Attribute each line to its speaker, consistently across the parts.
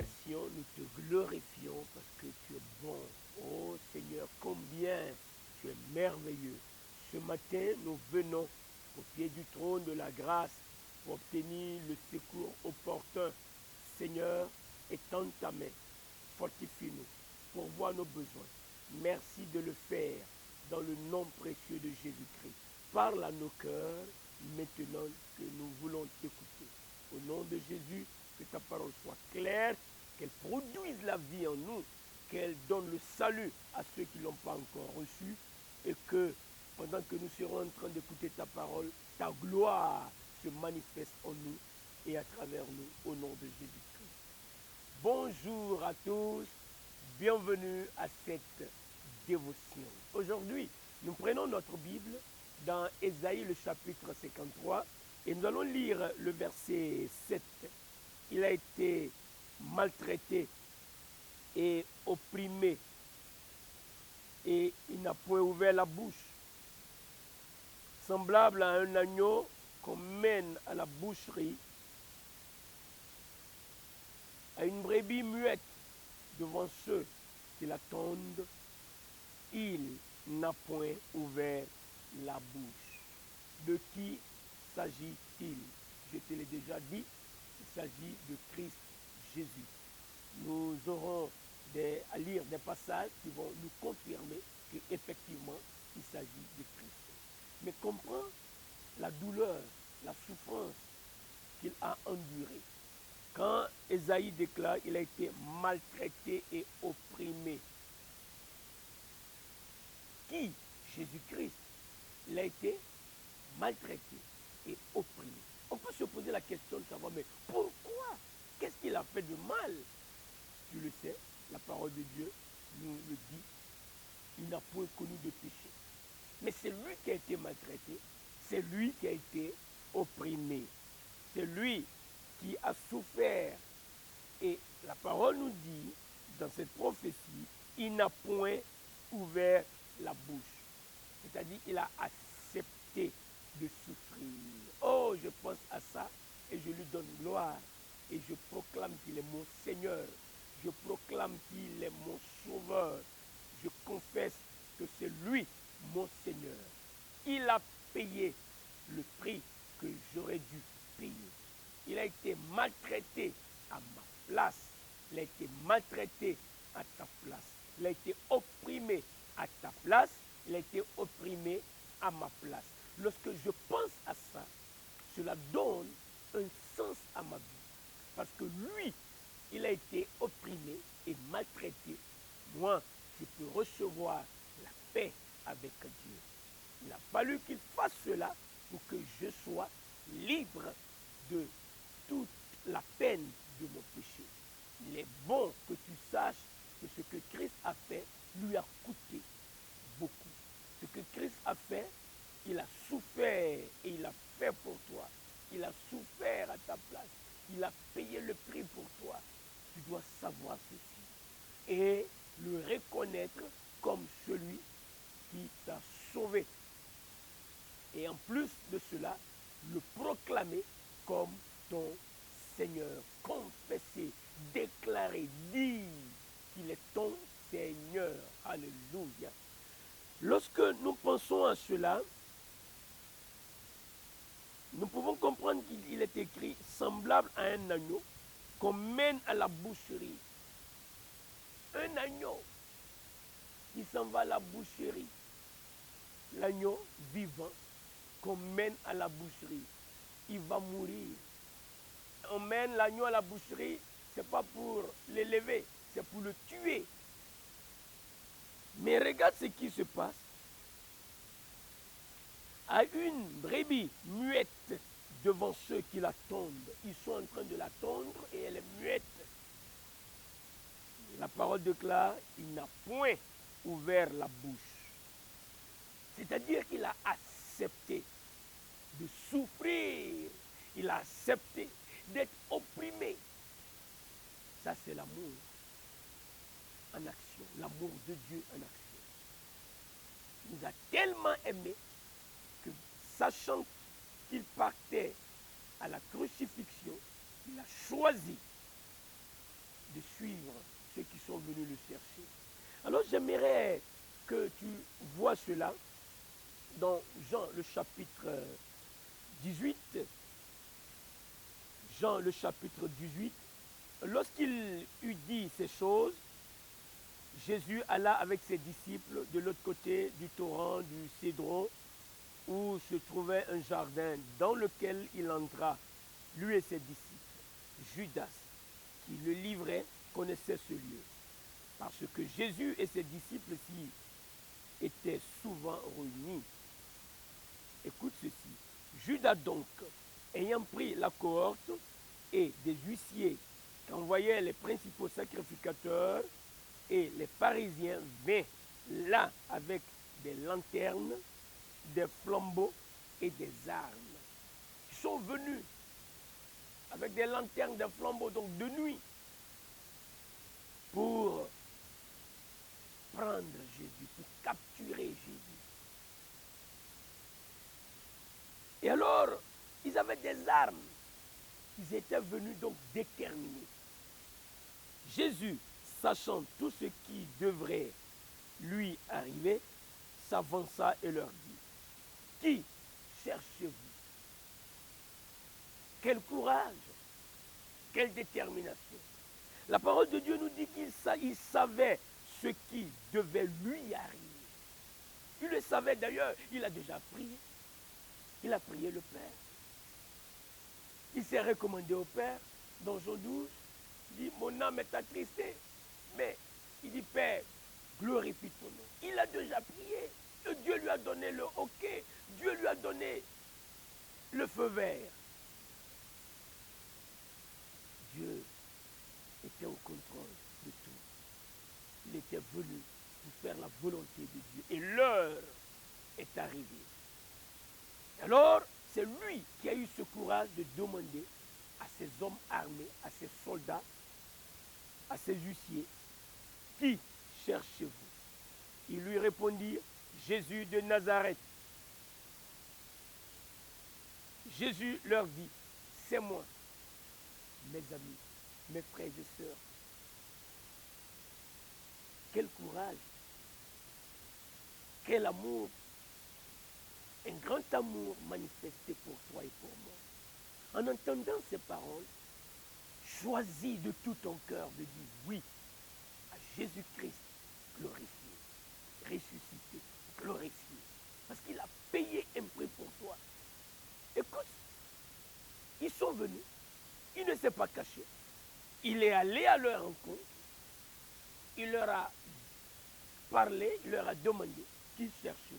Speaker 1: remercions, nous te glorifions parce que tu es bon. Oh Seigneur, combien tu es merveilleux. Ce matin, nous venons au pied du trône de la grâce pour obtenir le secours opportun. Seigneur, étends ta main, fortifie-nous, pourvois nos besoins. Merci de le faire dans le nom précieux de Jésus-Christ. Parle à nos cœurs maintenant que nous voulons t'écouter. Au nom de Jésus, que ta parole soit claire, qu'elle produise la vie en nous, qu'elle donne le salut à ceux qui ne l'ont pas encore reçu, et que pendant que nous serons en train d'écouter ta parole, ta gloire se manifeste en nous et à travers nous, au nom de Jésus-Christ. Bonjour à tous, bienvenue à cette dévotion. Aujourd'hui, nous prenons notre Bible dans Ésaïe le chapitre 53 et nous allons lire le verset 7. Il a été maltraité et opprimé et il n'a point ouvert la bouche. Semblable à un agneau qu'on mène à la boucherie, à une brebis muette devant ceux qui l'attendent, il n'a point ouvert la bouche. De qui s'agit-il? Je te l'ai déjà dit, il s'agit de Christ Jésus. Nous aurons à lire des passages qui vont nous confirmer qu'effectivement, il s'agit de Christ. Mais comprends la douleur, la souffrance qu'il a endurée. Quand Ésaïe déclare qu'il a été maltraité et opprimé. Qui? Jésus-Christ. Il a été maltraité et opprimé. On peut se poser la question de savoir, mais pourquoi? Qu'est-ce qu'il a fait de mal? Tu le sais, la parole de Dieu nous le dit. Il n'a point connu de péché. Mais c'est lui qui a été maltraité, c'est lui qui a été opprimé, c'est lui qui a souffert. Et la parole nous dit, dans cette prophétie, il n'a point ouvert la bouche. C'est-à-dire qu'il a accepté de souffrir. Oh, je pense à ça et je lui donne gloire. Et je proclame qu'il est mon Seigneur. Je proclame qu'il est mon Sauveur. Je confesse que c'est lui, mon Seigneur. Il a payé le prix que j'aurais dû payer. Il a été maltraité à ma place. Il a été maltraité à ta place. Il a été opprimé à ta place. Il a été opprimé à ma place. Lorsque je pense à ça, cela donne un sens à ma vie. Parce que lui, il a été opprimé et maltraité. Moi, je peux recevoir la paix avec Dieu. Il a fallu qu'il fasse cela pour que je sois libre de toute la peine de mon péché. Il est bon que tu saches que ce que Christ a fait lui a coûté beaucoup. Ce que Christ a fait, il a souffert et il a fait pour toi. Il a souffert à ta place. Il a payé le prix pour toi. Tu dois savoir ceci et le reconnaître comme celui qui t'a sauvé. Et en plus de cela, le proclamer comme ton Seigneur. Confesser, déclarer, dire qu'il est ton Seigneur. Alléluia. Lorsque nous pensons à cela, nous pouvons comprendre qu'il est écrit semblable à un agneau qu'on mène à la boucherie. Un agneau qui s'en va à la boucherie. L'agneau vivant qu'on mène à la boucherie. Il va mourir. On mène l'agneau à la boucherie, ce n'est pas pour l'élever, c'est pour le tuer. Mais regarde ce qui se passe. À une brebis muette devant ceux qui l'attendent. Ils sont en train de l'attendre et elle est muette. La parole déclare, il n'a point ouvert la bouche. C'est-à-dire qu'il a accepté de souffrir. Il a accepté d'être opprimé. Ça, c'est l'amour en action. L'amour de Dieu en action. Il nous a tellement aimés que, sachant qu'il partait à la crucifixion, il a choisi de suivre ceux qui sont venus le chercher. Alors j'aimerais que tu vois cela dans Jean le chapitre 18. Jean le chapitre 18. Lorsqu'il eut dit ces choses, Jésus alla avec ses disciples de l'autre côté du torrent du Cédron, où se trouvait un jardin dans lequel il entra, lui et ses disciples. Judas, qui le livrait, connaissait ce lieu, parce que Jésus et ses disciples s'y étaient souvent réunis. Écoute ceci. Judas donc, ayant pris la cohorte et des huissiers qu'envoyaient les principaux sacrificateurs et les pharisiens, vint là avec des lanternes, des flambeaux et des armes. Ils sont venus avec des lanternes, des flambeaux, donc de nuit, pour prendre Jésus, pour capturer Jésus. Et alors, ils avaient des armes. Ils étaient venus donc déterminés. Jésus, sachant tout ce qui devrait lui arriver, s'avança et leur dit, qui cherchez-vous? Quel courage, quelle détermination. La parole de Dieu nous dit qu'il savait ce qui devait lui arriver. Il le savait d'ailleurs, il a déjà prié. Il a prié le Père. Il s'est recommandé au Père dans Jean 12. Il dit, mon âme est attristée. Mais il dit, Père, glorifie ton nom. Il a déjà prié. Et Dieu lui a donné le OK. Dieu lui a donné le feu vert. Dieu était au contrôle de tout. Il était venu pour faire la volonté de Dieu. Et l'heure est arrivée. Alors, c'est lui qui a eu ce courage de demander à ses hommes armés, à ses soldats, à ses huissiers, qui cherchez-vous? Ils lui répondirent, Jésus de Nazareth. Jésus leur dit, c'est moi, mes amis, mes frères et sœurs. Quel courage, quel amour, un grand amour manifesté pour toi et pour moi. En entendant ces paroles, choisis de tout ton cœur de dire oui à Jésus-Christ glorifié, ressuscité, glorifié, parce qu'il a payé un prix pour toi. Écoute, ils sont venus, il ne s'est pas caché, il est allé à leur rencontre, il leur a parlé, il leur a demandé, qui cherchez-vous?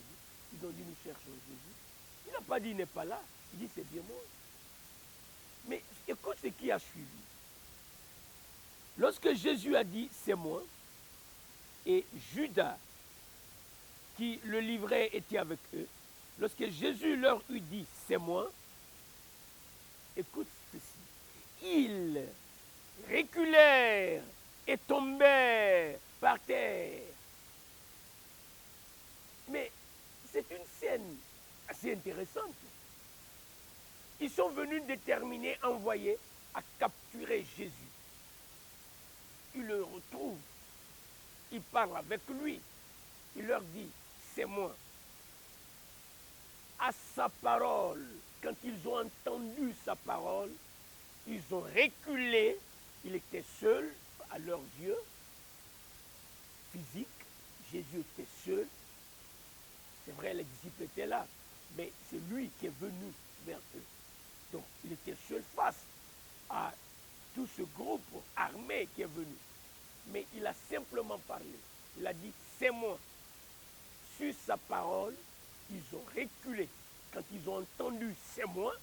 Speaker 1: Ils ont dit, nous cherchons Jésus. Il n'a pas dit, il n'est pas là, il dit, c'est bien moi. Mais écoute ce qui a suivi. Lorsque Jésus a dit, c'est moi, et Judas, qui le livrait, était avec eux, lorsque Jésus leur eut dit, c'est moi, écoute ceci, ils reculèrent et tombèrent par terre. Mais c'est une scène assez intéressante. Ils sont venus déterminés, envoyés à capturer Jésus. Ils le retrouvent. Ils parlent avec lui. Il leur dit, c'est moi. À sa parole, quand ils ont entendu sa parole, ils ont reculé. Il était seul à leurs yeux, physique. Jésus était seul. C'est vrai, les disciples étaient là, mais c'est lui qui est venu vers eux. Donc, il était seul face à tout ce groupe armé qui est venu. Mais il a simplement parlé. Il a dit, c'est moi. Sur sa parole, ils ont reculé. Quand ils ont entendu, c'est moi,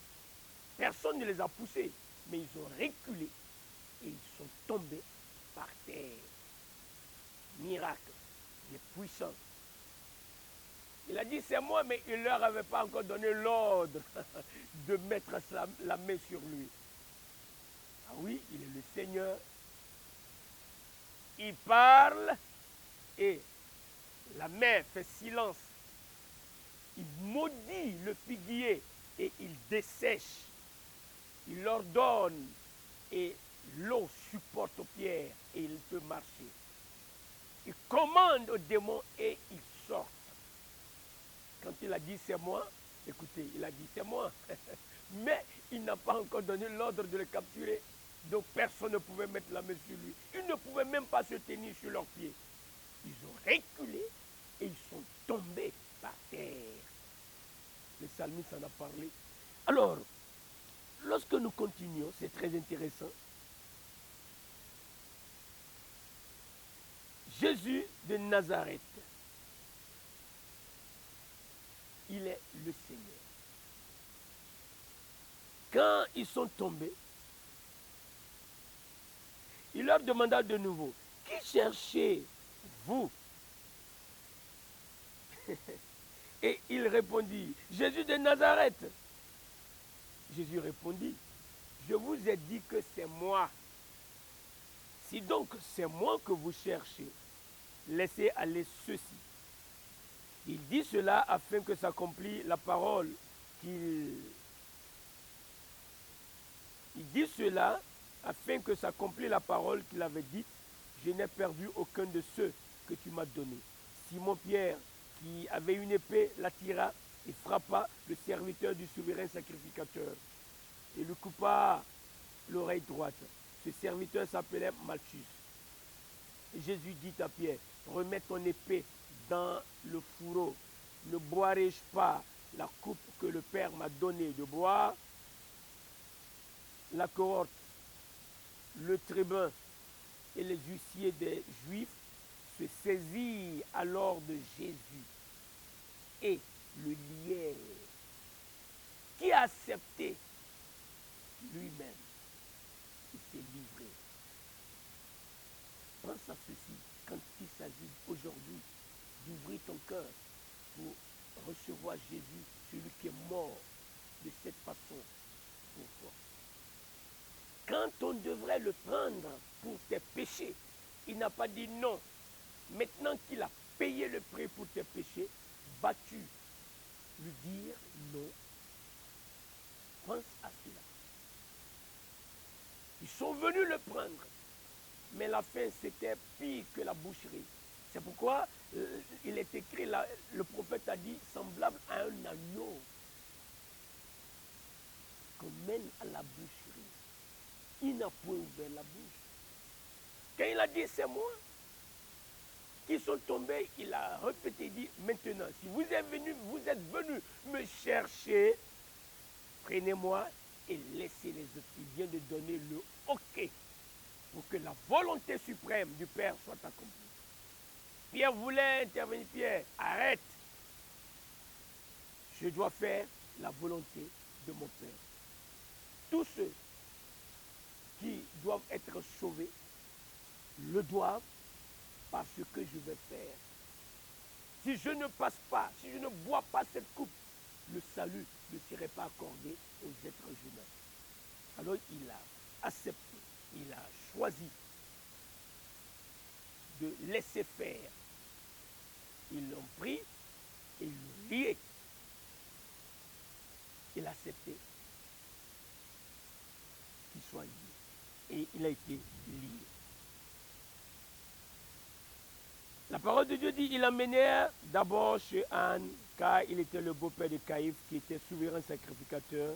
Speaker 1: personne ne les a poussés, mais ils ont reculé et ils sont tombés par terre. Miracle, il est puissant. Il a dit c'est moi, mais il ne leur avait pas encore donné l'ordre de mettre la main sur lui. Ah oui, il est le Seigneur. Il parle et la main fait silence. Il maudit le figuier et il dessèche. Il ordonne et l'eau supporte aux pierres. commande aux démons et ils sortent. Quand il a dit c'est moi, écoutez, il a dit c'est moi. Mais il n'a pas encore donné l'ordre de le capturer. Donc personne ne pouvait mettre la main sur lui. Ils ne pouvaient même pas se tenir sur leurs pieds. Ils ont reculé et ils sont tombés par terre. Le psalmiste en a parlé. Alors, lorsque nous continuons, c'est très intéressant. Jésus de Nazareth, il est le Seigneur. Quand ils sont tombés, il leur demanda de nouveau, qui cherchez-vous? Et il répondit, Jésus de Nazareth. Jésus répondit, je vous ai dit que c'est moi. Si donc c'est moi que vous cherchez, laissez aller ceci. Il dit cela afin que s'accomplisse la parole qu'il... Il dit cela afin que s'accomplisse la parole qu'il avait dite, je n'ai perdu aucun de ceux que tu m'as donnés. Simon-Pierre, qui avait une épée, la tira et frappa le serviteur du souverain sacrificateur et lui coupa l'oreille droite. Ce serviteur s'appelait Malchus. Et Jésus dit à Pierre, remets ton épée dans le fourreau. Ne boirai-je pas la coupe que le Père m'a donnée de boire? La cohorte, le tribun et les huissiers des Juifs se saisirent alors de Jésus et le lièrent. Qui a accepté lui-même? Il s'est livré. Pense à ceci, quand il s'agit aujourd'hui d'ouvrir ton cœur pour recevoir Jésus, celui qui est mort de cette façon pour toi. Quand on devrait le prendre pour tes péchés, il n'a pas dit non. Maintenant qu'il a payé le prix pour tes péchés, vas-tu lui dire non? Pense à cela. Ils sont venus le prendre, mais la fin c'était pire que la boucherie. C'est pourquoi il est écrit, là, le prophète a dit, semblable à un agneau qu'on mène à la boucherie. Il n'a point ouvert la bouche. Quand il a dit c'est moi, qui sont tombés, il a répété, il dit maintenant, si vous êtes venus me chercher, prenez-moi et laissez les autres. Il vient de donner le OK pour que la volonté suprême du Père soit accomplie. Pierre voulait intervenir. Pierre, arrête. Je dois faire la volonté de mon Père. Tous ceux qui doivent être sauvés le doivent par ce que je vais faire. Si je ne passe pas, si je ne bois pas cette coupe, le salut ne serait pas accordé aux êtres humains. Alors il a accepté, il a choisi de laisser faire. Ils l'ont pris et ils l'ont lié. Il a accepté qu'il soit lié. Et il a été lié. La parole de Dieu dit, il l'emmenèrent d'abord chez Anne, car il était le beau-père de Caïphe, qui était souverain sacrificateur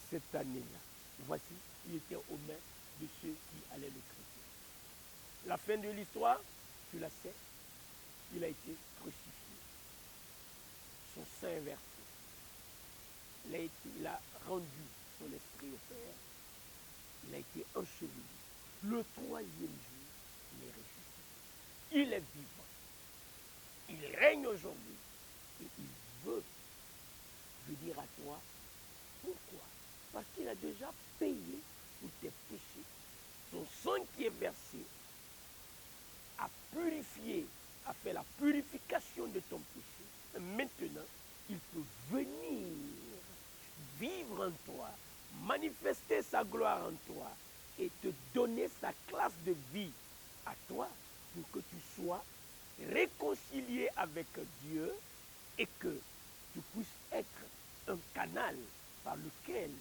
Speaker 1: cette année-là. Voici, il était aux mains de ceux qui allaient le traiter. La fin de l'histoire, tu la sais, il a été crucifié. Son sein versé. Il a rendu son esprit au Père. Il a été enseveli. Le troisième jour, il est ressuscité. Il est vivant. Il règne aujourd'hui. Et il veut venir à toi. Pourquoi? Parce qu'il a déjà payé pour tes péchés. Son sang qui est versé a purifié, a fait la purification de ton péché. Maintenant, il peut venir vivre en toi, manifester sa gloire en toi et te donner sa classe de vie à toi pour que tu sois réconcilié avec Dieu et que tu puisses être un canal par lequel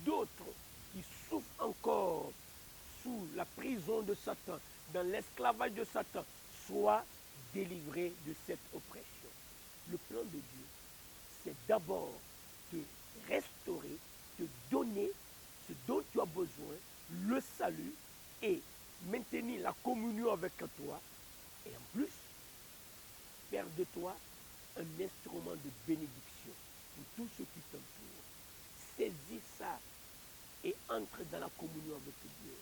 Speaker 1: d'autres qui souffrent encore sous la prison de Satan, dans l'esclavage de Satan, sois délivré de cette oppression. Le plan de Dieu, c'est d'abord te restaurer, te donner ce dont tu as besoin, le salut, et maintenir la communion avec toi, et en plus, faire de toi un instrument de bénédiction pour tous ceux qui t'entourent. Saisis ça et entre dans la communion avec Dieu.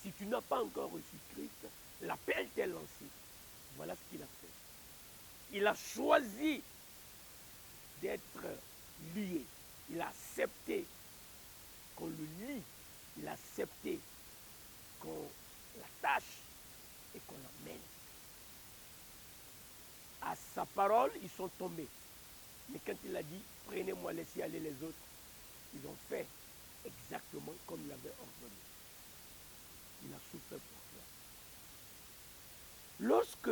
Speaker 1: Si tu n'as pas encore reçu Christ, l'appel t'est lancé. Voilà ce qu'il a fait. Il a choisi d'être lié. Il a accepté qu'on le lie. Il a accepté qu'on l'attache et qu'on l'amène. À sa parole, ils sont tombés. Mais quand il a dit, prenez-moi, laissez aller les autres, ils ont fait exactement comme il avait ordonné. Il a souffert pour toi. Lorsque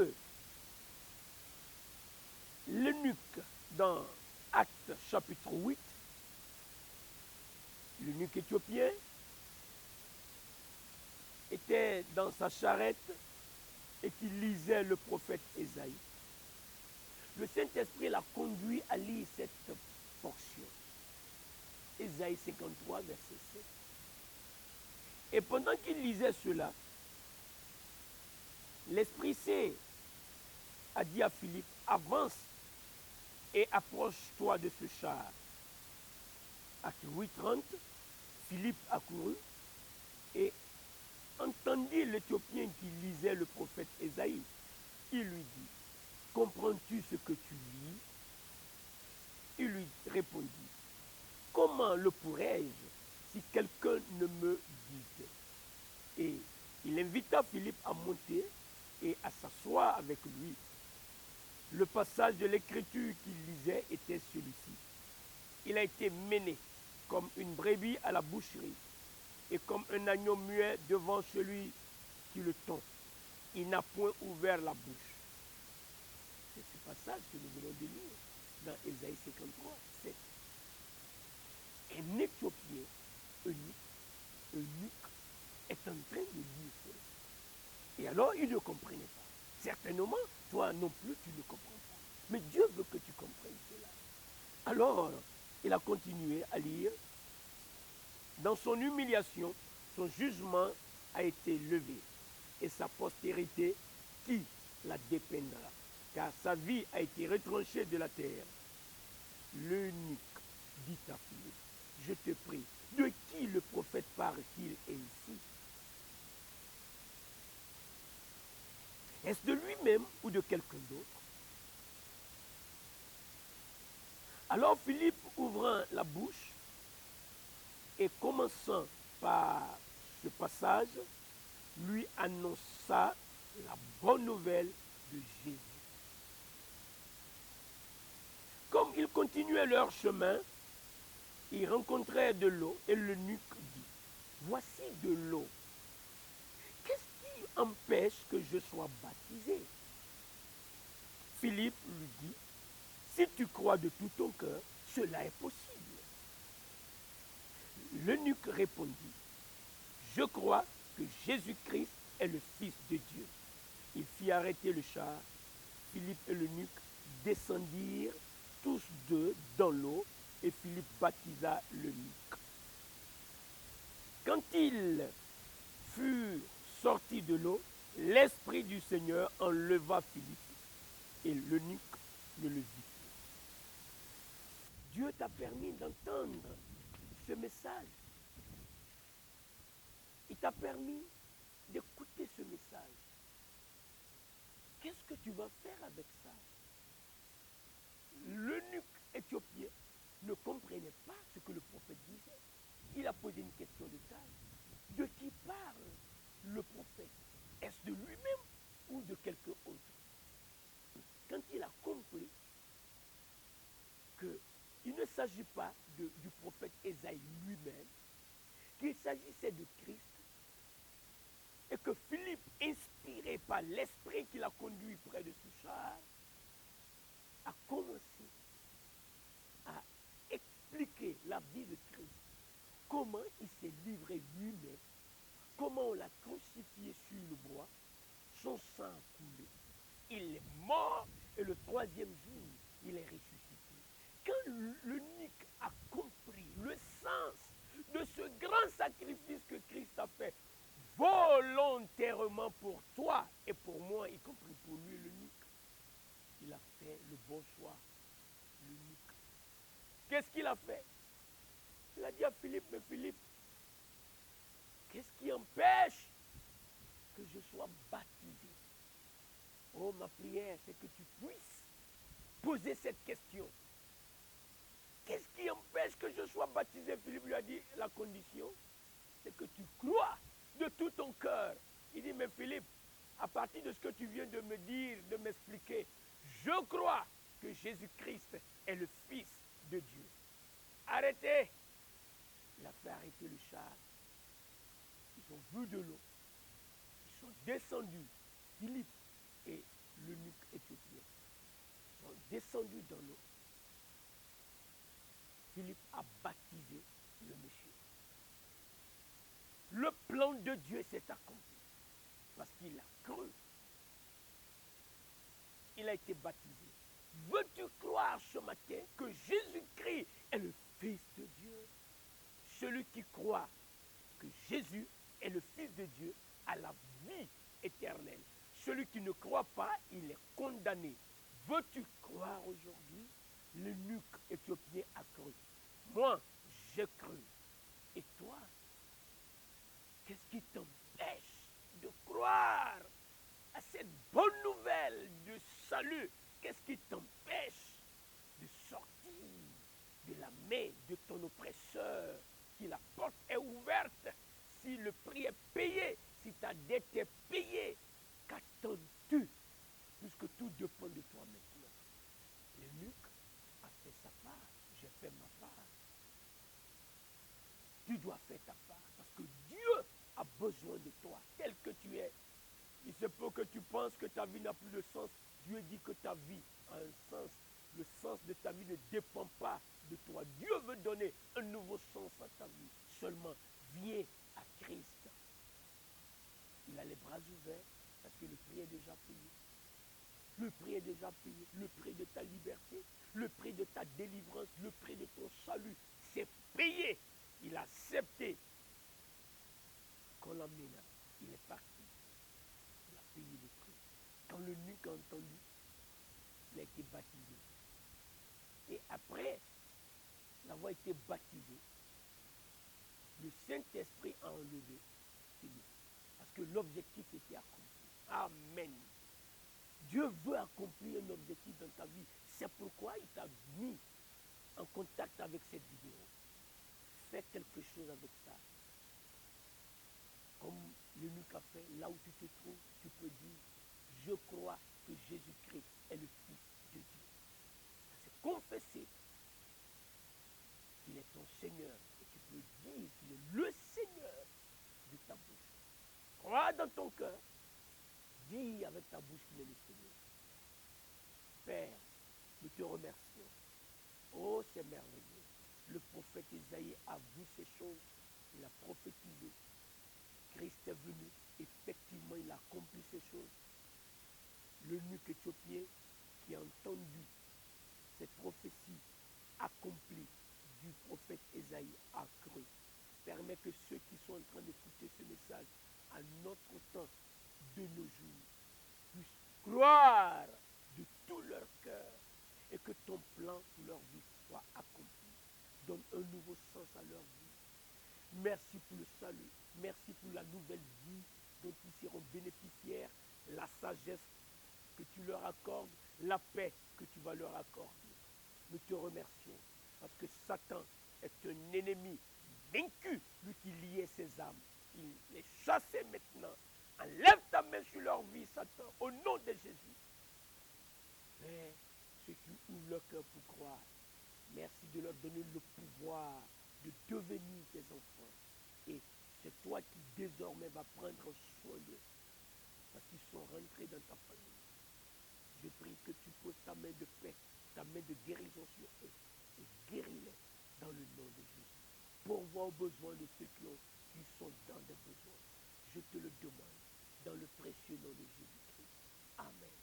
Speaker 1: l'eunuque, dans Actes chapitre 8, l'eunuque éthiopien était dans sa charrette et qui lisait le prophète Ésaïe, le Saint-Esprit l'a conduit à lire cette portion. Ésaïe 53, verset 7. Et pendant qu'il lisait cela, l'Esprit Saint a dit à Philippe, avance et approche-toi de ce char. Acte 8:30, Philippe accourut et entendit l'Éthiopien qui lisait le prophète Ésaïe. Il lui dit, comprends-tu ce que tu lis? Il lui répondit, comment le pourrais-je si quelqu'un ne me guide? Et il invita Philippe à monter et à s'asseoir avec lui. Le passage de l'écriture qu'il lisait était celui-ci. Il a été mené comme une brebis à la boucherie et comme un agneau muet devant celui qui le tond. Il n'a point ouvert la bouche. C'est ce passage que nous venons de lire dans Ésaïe 53, 7. Un Éthiopien eunuque est en train de lire cela. Et alors, il ne comprenait pas. Certainement, toi non plus, tu ne comprends pas. Mais Dieu veut que tu comprennes cela. Alors, il a continué à lire. Dans son humiliation, son jugement a été levé. Et sa postérité, qui la dépeindra? Car sa vie a été retranchée de la terre. L'eunuque dit à Philippe, je te prie, de qui le prophète parle-t-il ainsi? Est-ce de lui-même ou de quelqu'un d'autre? Alors Philippe, ouvrant la bouche et commençant par ce passage, lui annonça la bonne nouvelle de Jésus. Comme ils continuaient leur chemin, ils rencontrèrent de l'eau et l'eunuque dit, voici de l'eau. Qu'est-ce qui empêche que je sois baptisé? Philippe lui dit, si tu crois de tout ton cœur, cela est possible. L'eunuque répondit, je crois que Jésus-Christ est le Fils de Dieu. Il fit arrêter le char. Philippe et l'eunuque descendirent tous deux dans l'eau et Philippe baptisa l'eunuque. Quand ils furent sortis de l'eau, l'Esprit du Seigneur enleva Philippe et l'eunuque ne le vit plus. Dieu t'a permis d'entendre ce message. Il t'a permis d'écouter ce message. Qu'est-ce que tu vas faire avec ça? L'eunuque éthiopien ne comprenait pas ce que le prophète disait. Il a posé une question de taille. De qui parle le prophète? Est-ce de lui-même ou de quelqu'un autre? Quand il a compris qu'il ne s'agit pas du prophète Ésaïe lui-même, qu'il s'agissait de Christ, et que Philippe, inspiré par l'esprit qui l'a conduit près de ce char, a commencé à expliquer la vie de Christ, comment il s'est livré lui-même, comment on l'a crucifié sur le bois, son sang a coulé, entièrement pour toi et pour moi, y compris pour lui, l'eunuque. Il a fait le bon choix, l'eunuque. Qu'est-ce qu'il a fait? Il a dit à Philippe, mais Philippe, qu'est-ce qui empêche que je sois baptisé? Oh, ma prière, c'est que tu puisses poser cette question. Qu'est-ce qui empêche que je sois baptisé? Philippe lui a dit, la condition, c'est que tu crois de tout ton cœur. Il dit, mais Philippe, à partir de ce que tu viens de me dire, de m'expliquer, je crois que Jésus-Christ est le Fils de Dieu. Arrêtez. Il a fait arrêter le char. Ils ont vu de l'eau. Ils sont descendus. Philippe et l'eunuque éthiopien sont descendus dans l'eau. Philippe a baptisé le monsieur. Le plan de Dieu s'est accompli parce qu'il a cru. Il a été baptisé. Veux-tu croire ce matin que Jésus-Christ est le Fils de Dieu? Celui qui croit que Jésus est le Fils de Dieu a la vie éternelle. Celui qui ne croit pas, il est condamné. Veux-tu croire aujourd'hui? L'eunuque éthiopien a cru. Moi, j'ai cru. Et toi, qu'est-ce qui t'empêche de croire à cette bonne nouvelle de salut? Qu'est-ce qui t'empêche de sortir de la main de ton oppresseur? Si la porte est ouverte, si le prix est payé, si ta dette est payée, qu'attends-tu? Puisque tout dépend de toi maintenant. L'eunuque a fait sa part, j'ai fait ma part. Tu dois faire ta part parce que Dieu a besoin de toi, tel que tu es. Il se peut que tu penses que ta vie n'a plus de sens. Dieu dit que ta vie a un sens. Le sens de ta vie ne dépend pas de toi. Dieu veut donner un nouveau sens à ta vie. Seulement, viens à Christ. Il a les bras ouverts parce que le prix est déjà payé. Le prix est déjà payé. Le prix de ta liberté, le prix de ta délivrance, le prix de ton salut, c'est payé. Il a accepté qu'on l'emmène. Il est parti. Il a payé le prix. Quand l'eunuque a entendu, il a été baptisé. Et après d'avoir été baptisé, le Saint-Esprit a enlevé Philippe. Parce que l'objectif était accompli. Amen. Dieu veut accomplir un objectif dans ta vie. C'est pourquoi il t'a mis en contact avec cette vidéo. Fais quelque chose avec ça. Comme l'eunuque a fait, là où tu te trouves, tu peux dire, je crois que Jésus-Christ est le Fils de Dieu. C'est confesser qu'il est ton Seigneur. Et tu peux dire qu'il est le Seigneur de ta bouche. Crois dans ton cœur. Dis avec ta bouche qu'il est le Seigneur. Père, nous te remercions. Oh, c'est merveilleux. Le prophète Isaïe a vu ces choses. Il a prophétisé. Christ est venu. Effectivement, il a accompli ces choses. L'eunuque éthiopien qui a entendu cette prophétie accomplie du prophète Isaïe a cru. Permet que ceux qui sont en train d'écouter ce message à notre temps de nos jours puissent croire de tout leur cœur et que ton plan pour leur vie soit accompli. Donne un nouveau sens à leur vie. Merci pour le salut. Merci pour la nouvelle vie dont ils seront bénéficiaires, la sagesse que tu leur accordes, la paix que tu vas leur accorder. Nous te remercions parce que Satan est un ennemi vaincu, lui qui liait ses âmes. Il les chassait maintenant. Enlève ta main sur leur vie, Satan, au nom de Jésus. Père, ceux qui ouvrent leur cœur pour croire, merci de leur donner le pouvoir de devenir tes enfants. Et c'est toi qui désormais vas prendre soin d'eux. Parce qu'ils sont rentrés dans ta famille. Je prie que tu poses ta main de paix, ta main de guérison sur eux. Et guéris-les dans le nom de Jésus. Pourvoir aux besoins de ceux qui sont dans des besoins. Je te le demande dans le précieux nom de Jésus-Christ. Amen.